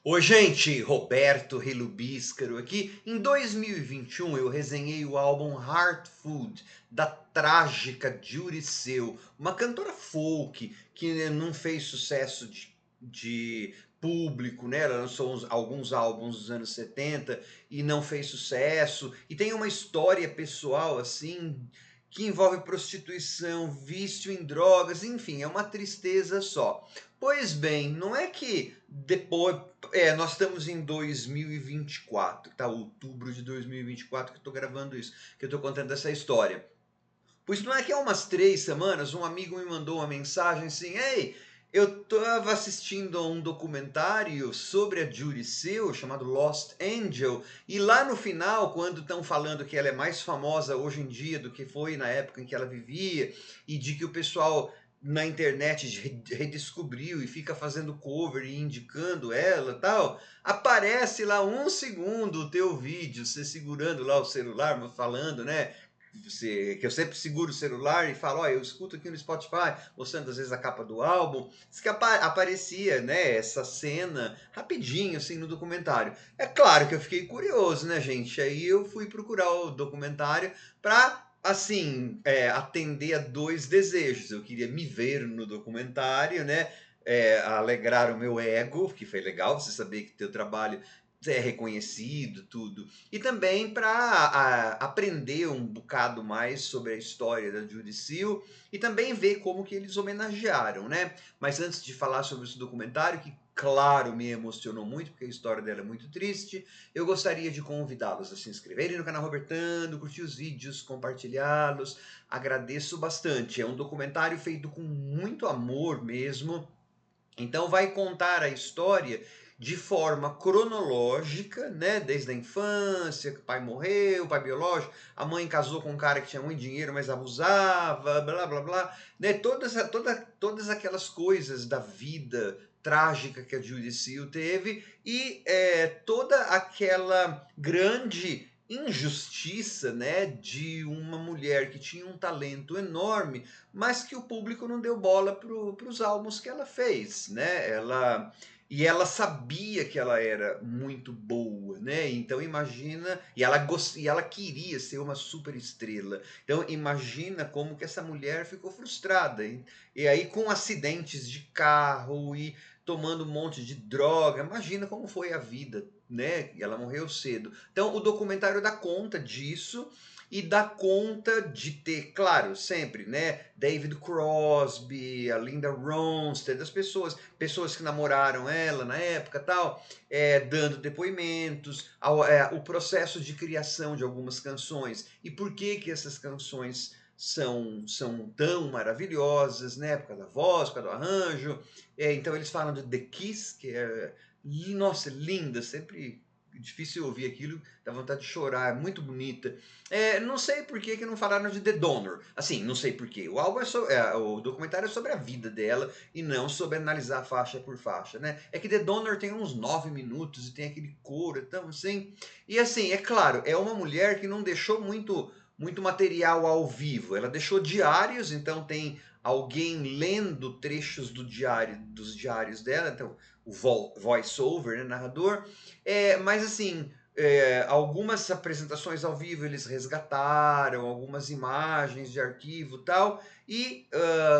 Oi, gente, Roberto Relubíscaro aqui. Em 2021 eu resenhei o álbum Heart Food da trágica Juri Seu, uma cantora folk que não fez sucesso de público, né? Ela lançou alguns álbuns dos anos 70 e não fez sucesso. E tem uma história pessoal assim que envolve prostituição, vício em drogas, enfim, é uma tristeza só. Pois bem, não é que depois. Nós estamos em 2024, tá? Outubro de 2024 que eu tô gravando isso, que eu tô contando essa história. Pois não é que há umas 3 semanas um amigo me mandou uma mensagem assim: Ei, eu tava assistindo a um documentário sobre a Judy Seal chamado Lost Angel, e lá no final, quando estão falando que ela é mais famosa hoje em dia do que foi na época em que ela vivia, e de que o pessoal na internet redescobriu e fica fazendo cover e indicando ela tal, aparece lá um segundo o teu vídeo, você segurando lá o celular, falando, né? Que eu sempre seguro o celular e falo, ó, eu escuto aqui no Spotify, mostrando às vezes a capa do álbum, diz que aparecia, né, essa cena rapidinho, assim, no documentário. É claro que eu fiquei curioso, né, gente? Aí eu fui procurar o documentário pra, assim, atender a dois desejos. Eu queria me ver no documentário, né, alegrar o meu ego, que foi legal você saber que teu trabalho é reconhecido, tudo. E também para aprender um bocado mais sobre a história da Judy Seal e também ver como que eles homenagearam, né? Mas antes de falar sobre esse documentário, que claro me emocionou muito, porque a história dela é muito triste, eu gostaria de convidá-los a se inscreverem no canal Robertando, curtir os vídeos, compartilhá-los. Agradeço bastante. É um documentário feito com muito amor mesmo, então vai contar a história de forma cronológica, né? Desde a infância, que o pai morreu, o pai biológico, a mãe casou com um cara que tinha muito dinheiro, mas abusava, blá blá blá, né? Todas aquelas coisas da vida trágica que a Judy Seal teve e toda aquela grande injustiça, né, de uma mulher que tinha um talento enorme, mas que o público não deu bola para os álbuns que ela fez, né? Ela sabia que ela era muito boa, né? Então imagina, e ela queria ser uma super estrela. Então imagina como que essa mulher ficou frustrada. E aí com acidentes de carro e tomando um monte de droga, imagina como foi a vida, né? E ela morreu cedo. Então o documentário dá conta disso e dá conta de ter, claro, sempre, né, David Crosby, a Linda Ronstadt, as pessoas que namoraram ela na época tal, dando depoimentos, o processo de criação de algumas canções e por que que essas canções são tão maravilhosas, né, por causa da voz, por causa do arranjo. Então eles falam de The Kiss, que é, nossa, linda, sempre difícil ouvir aquilo, dá vontade de chorar, é muito bonita. Não sei por que não falaram de The Donor. Assim, não sei por quê. O álbum o documentário é sobre a vida dela e não sobre analisar faixa por faixa, né? É que The Donor tem uns 9 minutos e tem aquele coro, então assim. E assim, é claro, é uma mulher que não deixou muito material ao vivo. Ela deixou diários, então tem alguém lendo trechos dos diários dela, então o voice-over, né, narrador. Mas assim, algumas apresentações ao vivo eles resgataram, algumas imagens de arquivo e tal, e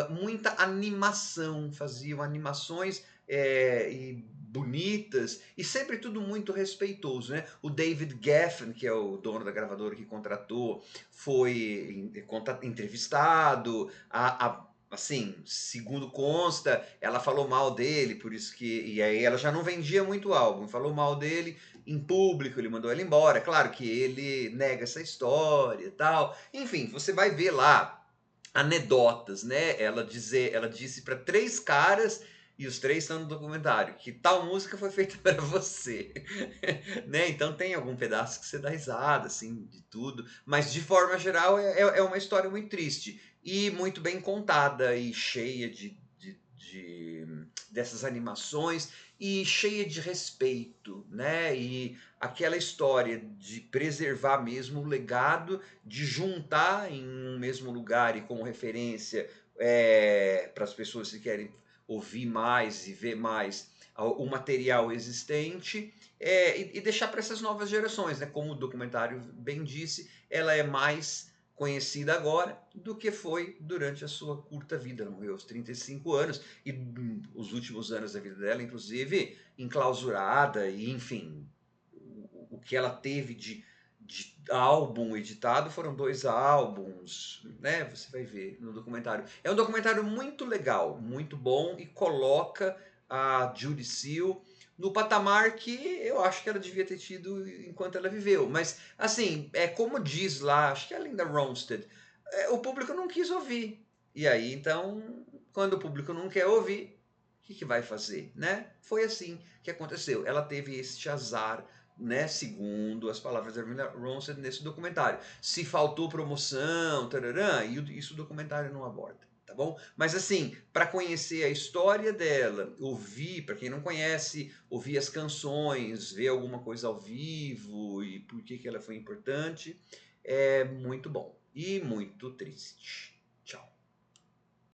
muita animação, faziam animações e bonitas, e sempre tudo muito respeitoso, né? O David Geffen, que é o dono da gravadora que contratou, foi entrevistado, assim, segundo consta, ela falou mal dele, por isso que. E aí ela já não vendia muito álbum, falou mal dele em público, ele mandou ela embora. Claro que ele nega essa história e tal. Enfim, você vai ver lá anedotas, né? Ela disse para 3 caras e os 3 estão no documentário que tal música foi feita para você, né? Então tem algum pedaço que você dá risada, assim, de tudo, mas de forma geral é uma história muito triste e muito bem contada e cheia dessas animações e cheia de respeito, né? E aquela história de preservar mesmo o legado, de juntar em um mesmo lugar e como referência para as pessoas que querem ouvir mais e ver mais o material existente e deixar para essas novas gerações, né? Como o documentário bem disse, ela é mais conhecida agora do que foi durante a sua curta vida. Ela morreu aos 35 anos e os últimos anos da vida dela, inclusive, enclausurada e, enfim, o que ela teve de álbum editado foram 2 álbuns, né? Você vai ver no documentário. É um documentário muito legal, muito bom e coloca a Judy Seal no patamar que eu acho que ela devia ter tido enquanto ela viveu. Mas, assim, é como diz lá, acho que é a Linda Ronstadt, o público não quis ouvir. E aí, então, quando o público não quer ouvir, o que vai fazer, né? Foi assim que aconteceu. Ela teve este azar, né, segundo as palavras da Linda Ronstadt nesse documentário. Se faltou promoção, tararã, isso o documentário não aborda, tá bom? Mas assim, para conhecer a história dela, ouvir, para quem não conhece, ouvir as canções, ver alguma coisa ao vivo e por que ela foi importante, é muito bom e muito triste.